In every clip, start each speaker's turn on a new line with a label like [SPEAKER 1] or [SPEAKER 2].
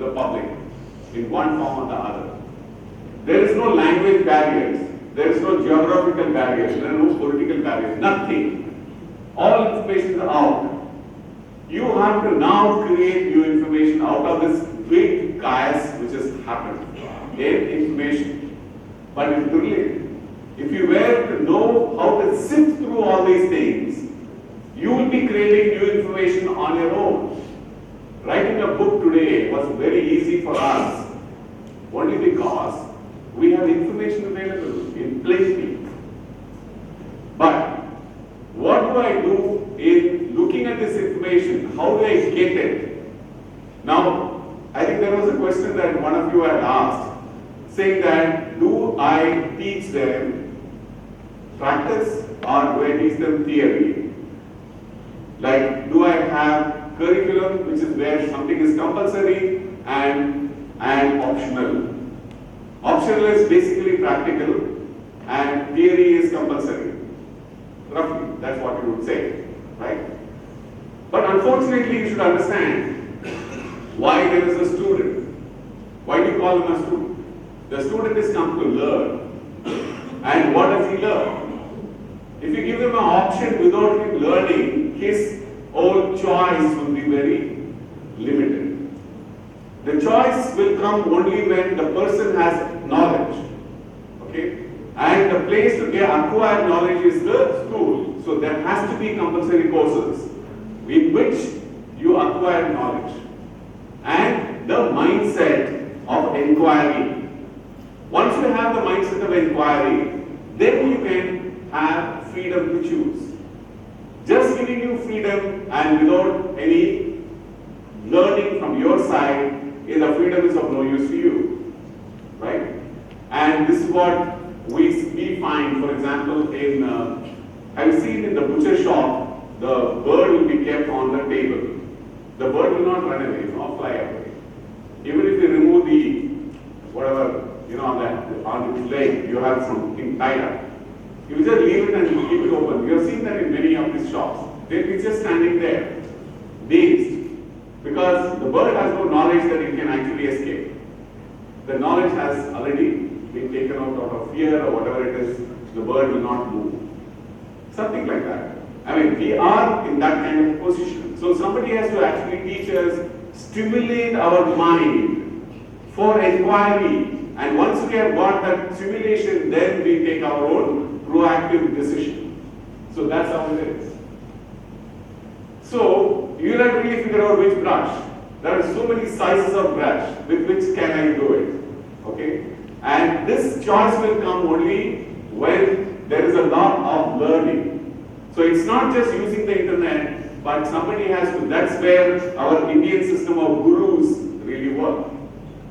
[SPEAKER 1] the public in one form or the other. There is no language barriers, there is no geographical barriers, there are no political barriers, nothing. All information is out. You have to now create new information out of this big chaos which has happened. Get information. But it's brilliant. If you were to know how to sift through all these things, you will be creating new information on your own. Writing a book today was very easy for us, only because we have information available in plenty. But what do I do in looking at this information? How do I get it? Now, I think there was a question that one of you had asked, saying that, do I teach them practice or do I teach them theory? Like, do I have curriculum which is where something is compulsory and optional? Optional is basically practical and theory is compulsory. Roughly, that's what you would say, right? But unfortunately, you should understand why there is a student. Why do you call him a student? The student is come to learn. And what does he learn? If you give him an option without him learning, his own choice will be very limited. The choice will come only when the person has knowledge. Okay? And the place to acquire knowledge is the school. So there has to be compulsory courses in which you acquire knowledge. And the mindset of inquiry. Once you have the mindset of inquiry, then you can have freedom to choose. Just giving you freedom and without any learning from your side, the freedom is of no use to you. Right? And this is what we find, for example, I've seen in the butcher shop, the bird will be kept on the table. The bird will not run away, not fly away. Even if you remove the, whatever, on its leg, you have something tied up. You just leave it and keep it open. You have seen that in many of these shops. They'll be just standing there, dazed, because the bird has no knowledge that it can actually escape. The knowledge has already been taken out of fear or whatever it is, the bird will not move. Something like that. I mean, we are in that kind of position. So somebody has to actually teach us, stimulate our mind for inquiry. And once we have got that stimulation, then we take our own proactive decision. So that's how it is. So you have to really figure out which brush. There are so many sizes of brush. With which can I do it? Okay? And this choice will come only when there is a lot of learning. So it's not just using the internet, but somebody has to, that's where our Indian system of gurus really work.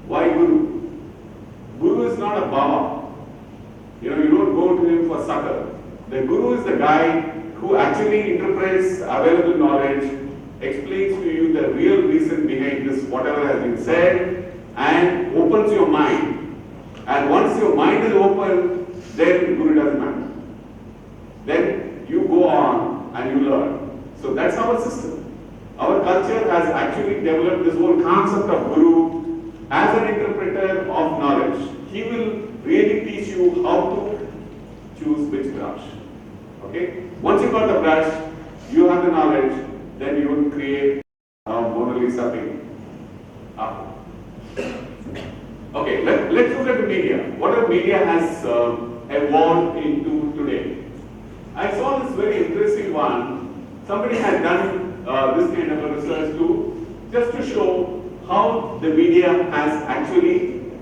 [SPEAKER 1] Why guru? Guru is not a Baba. You don't go to him for succor. The guru is the guy who actually interprets available knowledge, explains to you the real reason behind this, whatever has been said, and opens your mind. And once your mind is open, then Guru doesn't matter. Then you go on and you learn. So that's our system. Our culture has actually developed this whole concept of Guru as an interpreter of knowledge. He will really teach you how to choose which brush. Okay? Once you got the brush, you have the knowledge, then you will create a Mona Lisa painting. Okay, let's look at the media. What the media has evolved into today. I saw this very interesting one. Somebody had done this kind of a research too, just to show how the media has actually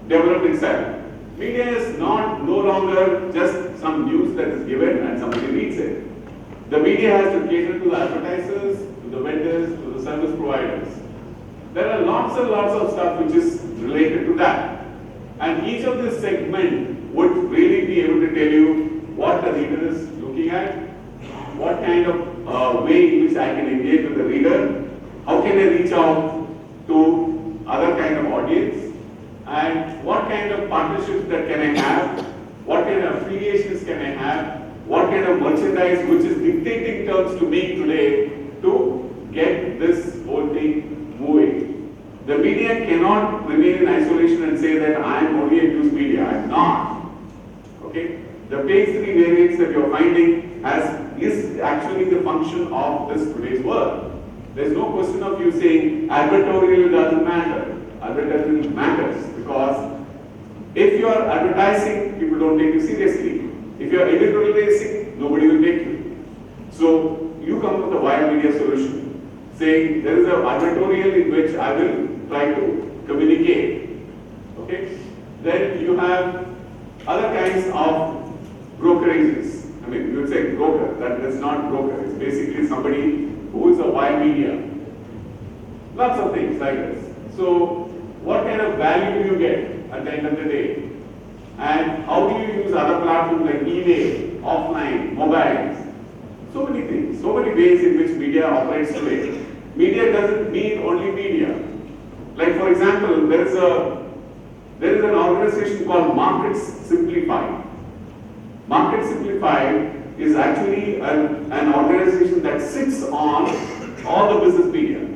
[SPEAKER 1] developed itself. Media is no longer just some news that is given and somebody reads it. The media has to cater to the advertisers, to the vendors, to the service providers. There are lots and lots of stuff which is related to that. And each of this segment would really be able to tell you what the reader is looking at, what kind of way in which I can engage with the reader, how can I reach out to other kind of audience, and what kind of partnerships that can I have, what kind of affiliations can I have, what kind of merchandise which is dictating terms to me today to get this whole thing moving. The media media cannot remain in isolation and say that I am only a news media. I am not. Okay? The page 3 variance that you are finding is actually the function of this today's world. There is no question of you saying advertorial doesn't matter. Advertorial matters because if you are advertising, people don't take you seriously. If you are editorializing, nobody will take you. So you come with a wide media solution, saying there is an advertorial in which I will try to communicate. Okay? Then you have other kinds of brokerages. I mean, you would say broker, that is not broker. It's basically somebody who is a wide media. Lots of things like this. So, what kind of value do you get at the end of the day? And how do you use other platforms like email, offline, mobiles? So many things, so many ways in which media operates today. Media doesn't mean only media. Like for example, there is an organization called Markets Simplified. Markets Simplified is actually an organization that sits on all the business media.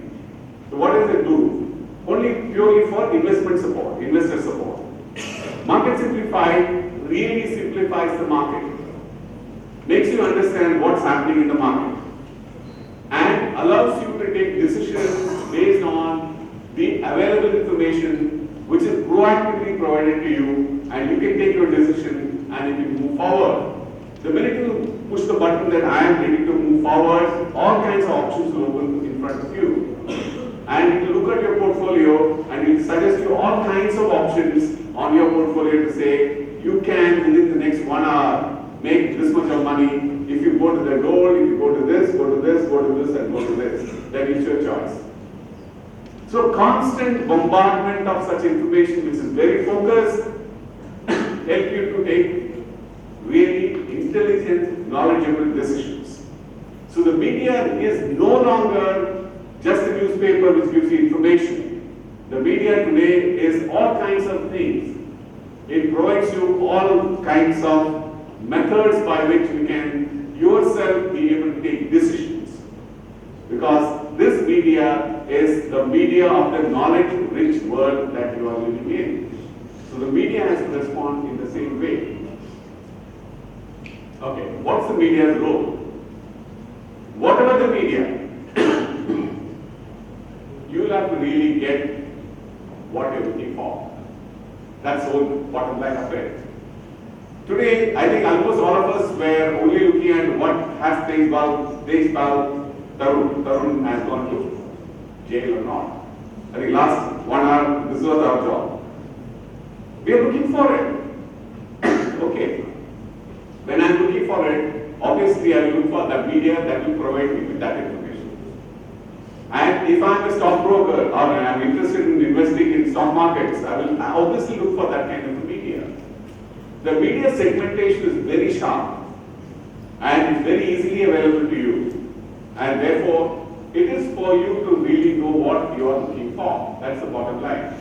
[SPEAKER 1] So what does it do? Only purely for investment support, investor support. Market Simplified really simplifies the market, makes you understand what's happening in the market, and allows you to take decisions based on the available information which is proactively provided to you, and you can take your decision and it will move forward. The minute you push the button that I am ready to move forward, all kinds of options will open in front of you. And it will look at your portfolio and it will suggest you all kinds of options on your portfolio to say, you can within the next 1 hour make this much of money. If you go to the gold, if you go to this, go to this, go to this, and go to this, then it's your choice. So constant bombardment of such information which is very focused help you to take really intelligent, knowledgeable decisions. So the media is no longer just a newspaper which gives you information. The media today is all kinds of things. It provides you all kinds of methods by which you can yourself be able to take decisions. Because this media is the media of the knowledge-rich world that you are living in. So the media has to respond in the same way. Okay, what's the media's role? Whatever the media, you will have to really get what you're looking for. That's the whole bottom line of it. Today, I think almost all of us were only looking at what has Tejpal Tarun has gone to jail or not. I think last 1 hour, this was our job. We are looking for it. Okay. When I'm looking for it, obviously I will look for the media that will provide me with that information. And if I'm a stockbroker or I'm interested in investing in stock markets, I will obviously look for that kind of media. The media segmentation is very sharp and it's very easily available to you. And therefore, it is for you to really know what you are looking for. That's the bottom line.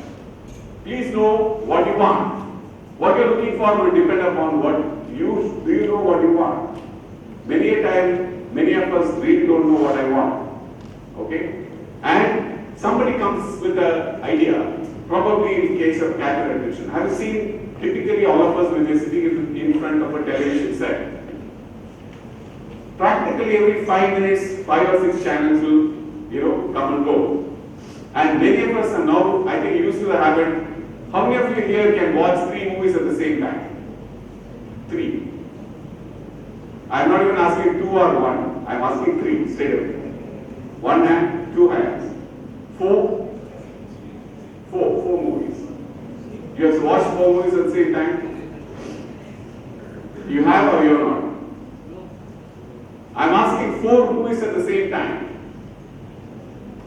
[SPEAKER 1] Please know what you want. What you're looking for will depend upon do you know what you want. Many a time, many of us really don't know what I want. Okay? And somebody comes with an idea, probably in case of cattle attention. I have seen typically all of us when we're sitting in front of a television set. Practically every 5 minutes, 5 or 6 channels will, come and go. And many of us are now, I think, used to the habit. How many of you here can watch 3 movies at the same time? 3. I'm not even asking 2 or 1. I'm asking 3 straight away. 1 hand, 2 hands. 4 movies. You have to watch 4 movies at the same time? You have or you're not? I'm asking 4 movies at the same time.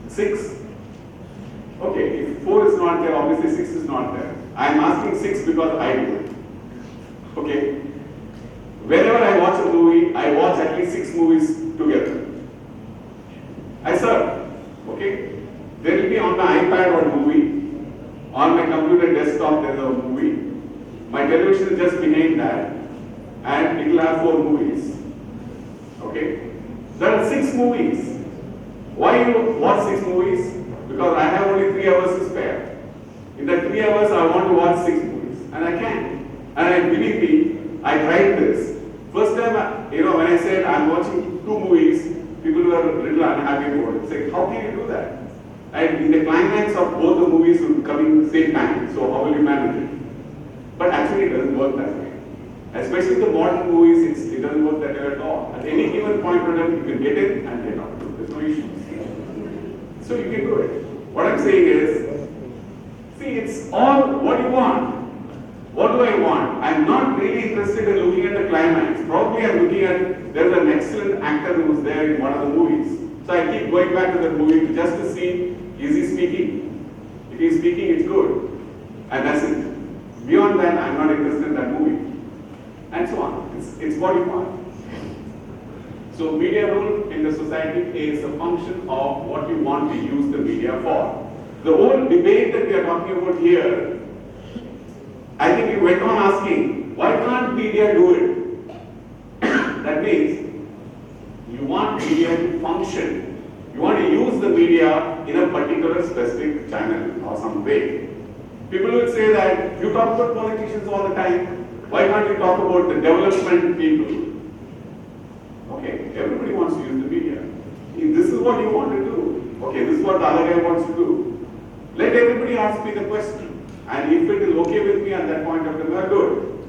[SPEAKER 1] 6. Okay, if 4 is not there, obviously 6 is not there. I'm asking 6 because I do it. Okay? Whenever I watch a movie, I watch at least 6 movies together. I serve. Okay? There will be on my iPad one movie. On my computer desktop there is a movie. My television is just behind that. And it will have 4 movies. Okay? There are 6 movies. Why you watch 6 movies? Because I have only 3 hours to spare. In that 3 hours, I want to watch 6 movies, and I can. And I believe me, I tried this. First time, when I said I'm watching 2 movies, people were a little unhappy about it. Say, how can you do that? And in the climax of both the movies would come in the same time, so how will you manage it? But actually, it doesn't work that way. Especially the modern movies, it doesn't work that way at all. At any given point in time, you can get in and get out. There's no issues. So you can do it. What I'm saying is, see, it's all what you want. What do I want? I'm not really interested in looking at the climax. Probably I'm looking at, there's an excellent actor who was there in one of the movies. So I keep going back to that movie just to see, is he speaking? If he's speaking, it's good. And that's it. Beyond that, I'm not interested in that movie. And so on. It's what you want. So media role in the society is a function of what you want to use the media for. The whole debate that we are talking about here, I think you went on asking, why can't media do it? That means you want media to function. You want to use the media in a particular specific channel or some way. People will say that you talk about politicians all the time. Why can't you talk about the development people? Okay, everybody wants to use the media. If this is what you want to do, okay, this is what the other guy wants to do. Let everybody ask me the question. And if it is okay with me at that point of time, well, good.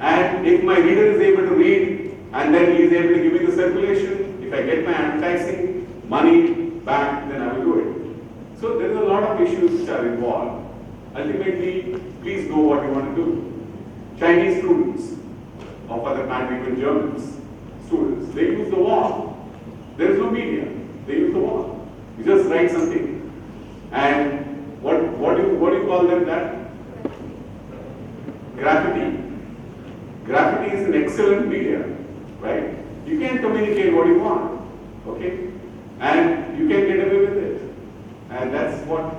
[SPEAKER 1] And if my reader is able to read, and then he is able to give me the circulation, if I get my advertising money back, then I will do it. So there is a lot of issues which are involved. Ultimately, please know what you want to do. Chinese students, or for that matter even Germans, students, they use the wall. There is no media. They use the wall. You just write something. And what do you call them that? Graffiti. Graffiti is an excellent media, right? You can communicate what you want, okay? And you can get away with it. And that's what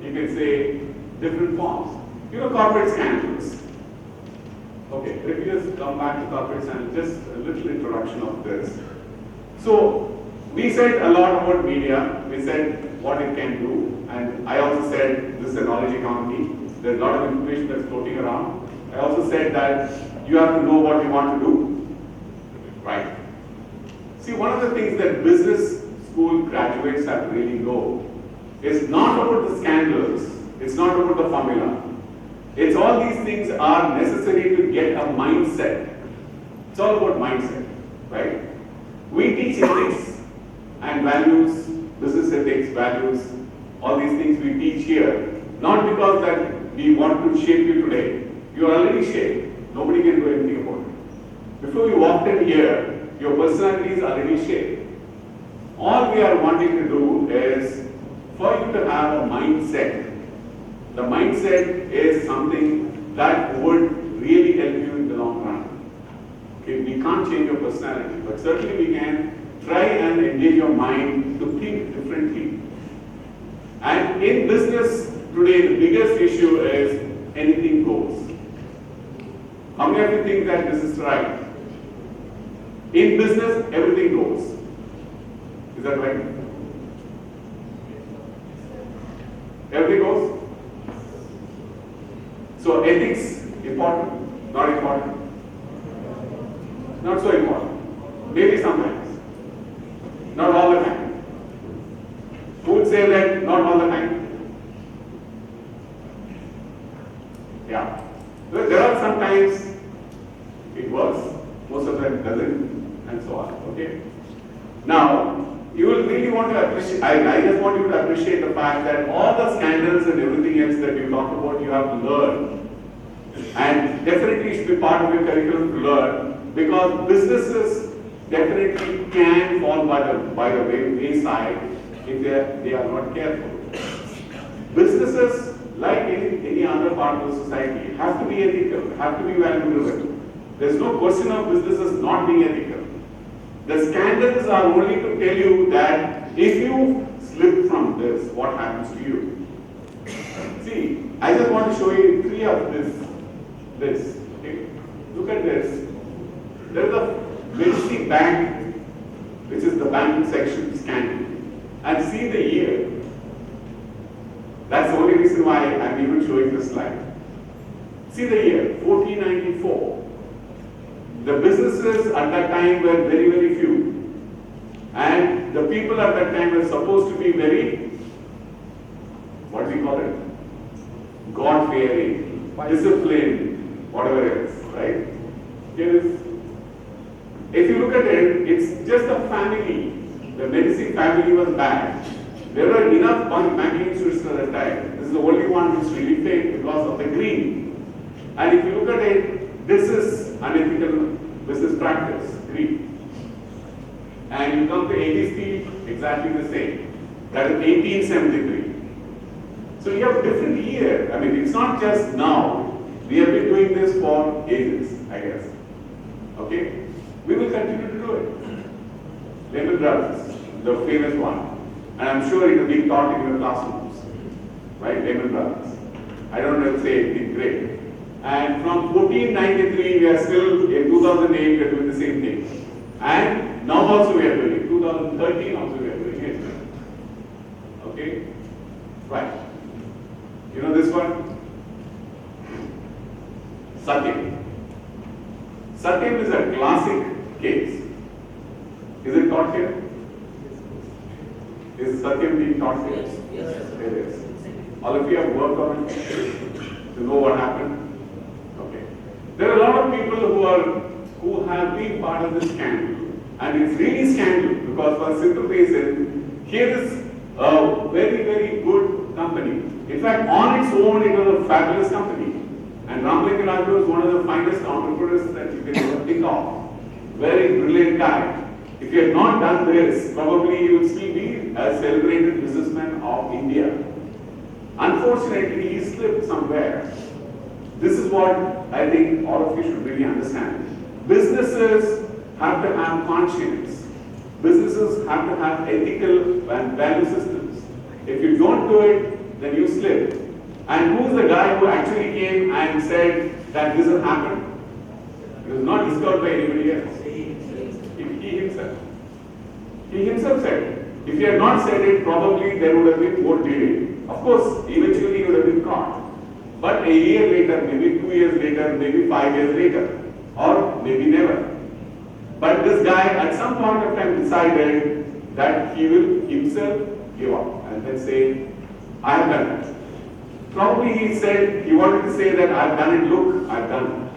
[SPEAKER 1] you can say, different forms. Corporate scandals. Okay, let me just come back to corporate scandals, just a little introduction of this. So, we said a lot about media, we said what it can do, and I also said this is a knowledge economy, there's a lot of information that's floating around. I also said that you have to know what you want to do, right? See, one of the things that business school graduates have to really know is not about the scandals, it's not about the formula. It's all these things are necessary to get a mindset. It's all about mindset, right? We teach ethics and values, business ethics, values, all these things we teach here, not because that we want to shape you today. You are already shaped. Nobody can do anything about it. Before you walked in here, your personality is already shaped. All we are wanting to do is for you to have a mindset. The mindset is something that would really help you in the long run. Okay, we can't change your personality, but certainly we can try and engage your mind to think differently. And in business today, the biggest issue is anything goes. How many of you think that this is right? In business, everything goes. Is that right? Everything goes? So ethics, important, not important? Not so important. Maybe sometimes. Not all the time. Who would say that not all the time? Yeah. There are some times it works, most of the time it doesn't, and so on. Okay? Now, you will really want to appreciate, I just want you to appreciate the fact that all the scandals and everything else that you talk about, you have to learn. And definitely should be part of your curriculum to learn, because businesses definitely can fall by the wayside if they are not careful. Businesses, like any other part of the society, have to be ethical, have to be value-driven. There's no question of businesses not being ethical. The scandals are only to tell you that if you slip from this, what happens to you? See, I just want to show you 3 of this. Okay? Look at this. There is a Medici Bank, which is the banking section scandal, and see the year. That's the only reason why I'm even showing this slide. See the year, 1494. The businesses at that time were very, very few. And the people at that time were supposed to be very, what do we call it? God-fearing, disciplined, whatever else, right? If you look at it, it's just a family. The Medici family was bad. There were enough banking institutions at that time. This is the only one which really failed because of the greed. And if you look at it, this is unethical business practice, greed. And you come to AT Steel, exactly the same. That is 1873. So you have different years. I mean, it's not just now. We have been doing this for ages, I guess. Okay? We will continue to do it. Lehman Brothers, the famous one. And I'm sure it will be taught in your classrooms. Right? Lehman Brothers. I don't know if say anything great. And from 1493, we are still, in 2008, we are doing the same thing. And now also we are doing it. 2013 also we are doing it. Okay? Right. You know this one? Satyam. Satyam is a classic case. Is it taught here? Is Satyam being taught here?
[SPEAKER 2] Yes.
[SPEAKER 1] It is. All of you have worked on it to know what happened? Okay. There are a lot of people who have been part of this scandal. And it's really scandal because for a simple reason, here is a very, very good company. In fact, on its own, it was a fabulous company. And Ramlinger Raju is one of the finest entrepreneurs that you can ever think of. Very brilliant guy. If he had not done this, probably he would still be a celebrated businessman of India. Unfortunately, he slipped somewhere. This is what I think all of you should really understand. Businesses have to have conscience. Businesses have to have ethical and value systems. If you don't do it, then you slip. And who's the guy who actually came and said that this has happened? It was not discovered by anybody else. He himself. He himself said it. If he had not said it, probably there would have been more delay. Of course, eventually he would have been caught. But a year later, maybe 2 years later, maybe 5 years later, or maybe never. But this guy at some point of time decided that he will himself give up and then say, I have done it. Probably he said, he wanted to say that I've done it, look, I've done it.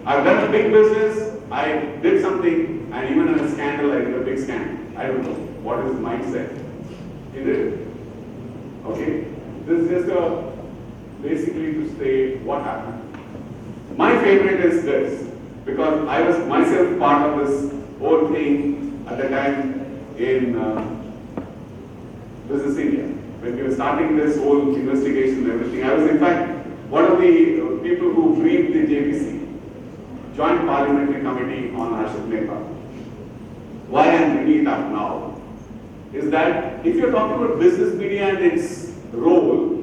[SPEAKER 1] I've done a big business, I did something, and even in a scandal, I did a big scandal. I don't know what is his mindset. He did it. Okay? This is just basically to say what happened. My favorite is this, because I was myself part of this whole thing at the time in Business India. When we were starting this whole investigation and everything, I was in fact one of the people who briefed the JPC, Joint Parliamentary Committee on Harshad Mehta. Why I am bringing it up now is that if you're talking about business media and its role,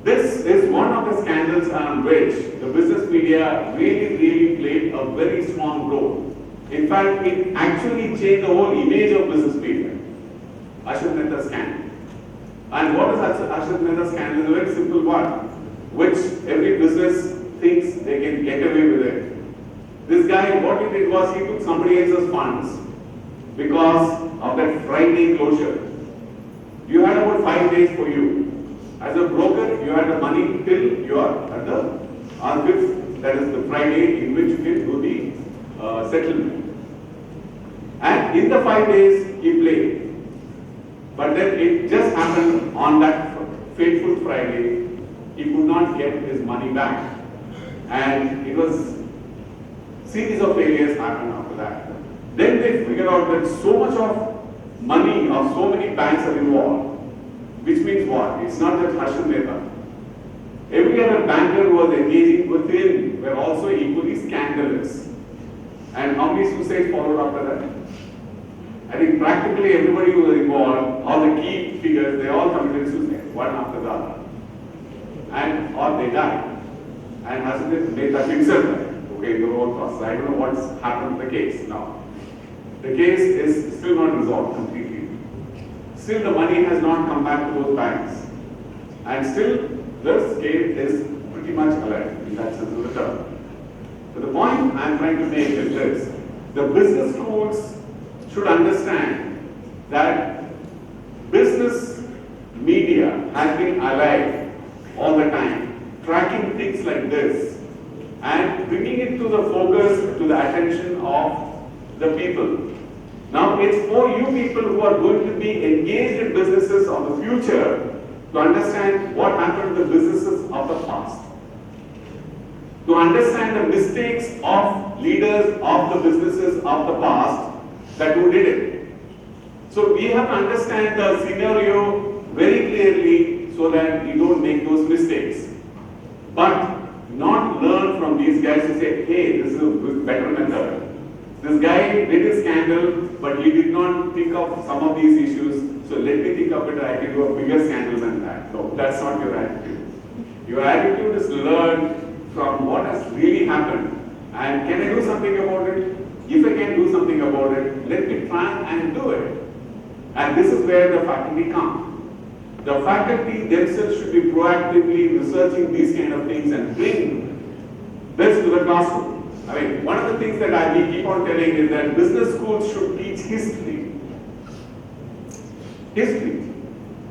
[SPEAKER 1] this is one of the scandals on which the business media really played a very strong role. In fact, it actually changed the whole image of business media. Harshad Mehta scandal. And what is Harshad Mehta scandal? Is a very simple one, which every business thinks they can get away with it. This guy, what he did was he took somebody else's funds because of that Friday closure. You had about 5 days for you. As a broker, you had the money till you are at the on 5th, that is the Friday in which you can do the settlement. And in the 5 days, he played. But then it just happened on that fateful Friday, he could not get his money back. And it was series of failures happened after that. Then they figured out that so much of money of so many banks are involved. Which means what? It's not just Harshad Mehta. Every other banker who was engaging with him were also equally scandalous. And how many suicides followed after that? I think practically everybody who was involved, all the key figures, they all committed suicide, one after the other. And or they died. And Harshad Mehta himself died. Okay, the whole process. I don't know what's happened to the case now. The case is still not resolved completely. Still the money has not come back to those banks. And still, the scale is pretty much alive in that sense of the term. But the point I'm trying to make is this: the business schools should understand that business media has been alive all the time, tracking things like this and bringing it to the focus, to the attention of the people. Now it's for you people who are going to be engaged in businesses of the future to understand what happened to the businesses of the past, to understand the mistakes of leaders of the businesses of the past that who did it. So we have to understand the scenario very clearly so that we don't make those mistakes. But not learn from these guys to say, hey, this is a better method. This guy did a scandal, but he did not think of some of these issues, so let me think of it, I can do a bigger scandal than that. No, that's not your attitude. Your attitude is to learn from what has really happened. And can I do something about it? If I can do something about it, let me try and do it. And this is where the faculty come. The faculty themselves should be proactively researching these kind of things and bring this to the classroom. I mean, one of the things that we keep on telling is that business schools should teach history. History.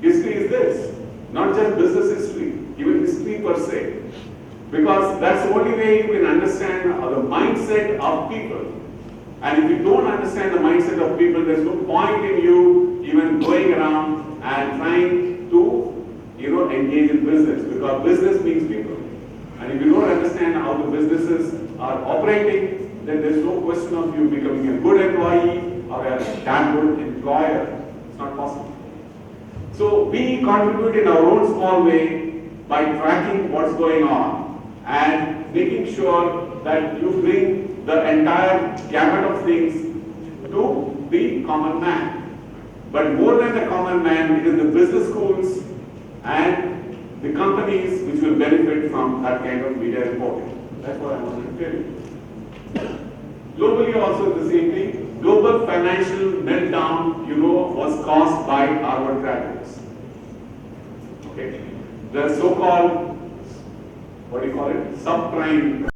[SPEAKER 1] History is this, not just business history, even history per se. Because that's the only way you can understand the mindset of people. And if you don't understand the mindset of people, there's no point in you even going around and trying to, engage in business, because business means people. And if you don't understand how the businesses are operating, then there's no question of you becoming a good employee or a damn good employer. It's not possible. So we contribute in our own small way by tracking what's going on and making sure that you bring the entire gamut of things to the common man. But more than the common man, it is the business schools and the companies which will benefit from that kind of media reporting. That's what I wanted to tell you. Globally also the same thing. Global financial meltdown, was caused by Harvard graduates. Okay. The so-called, subprime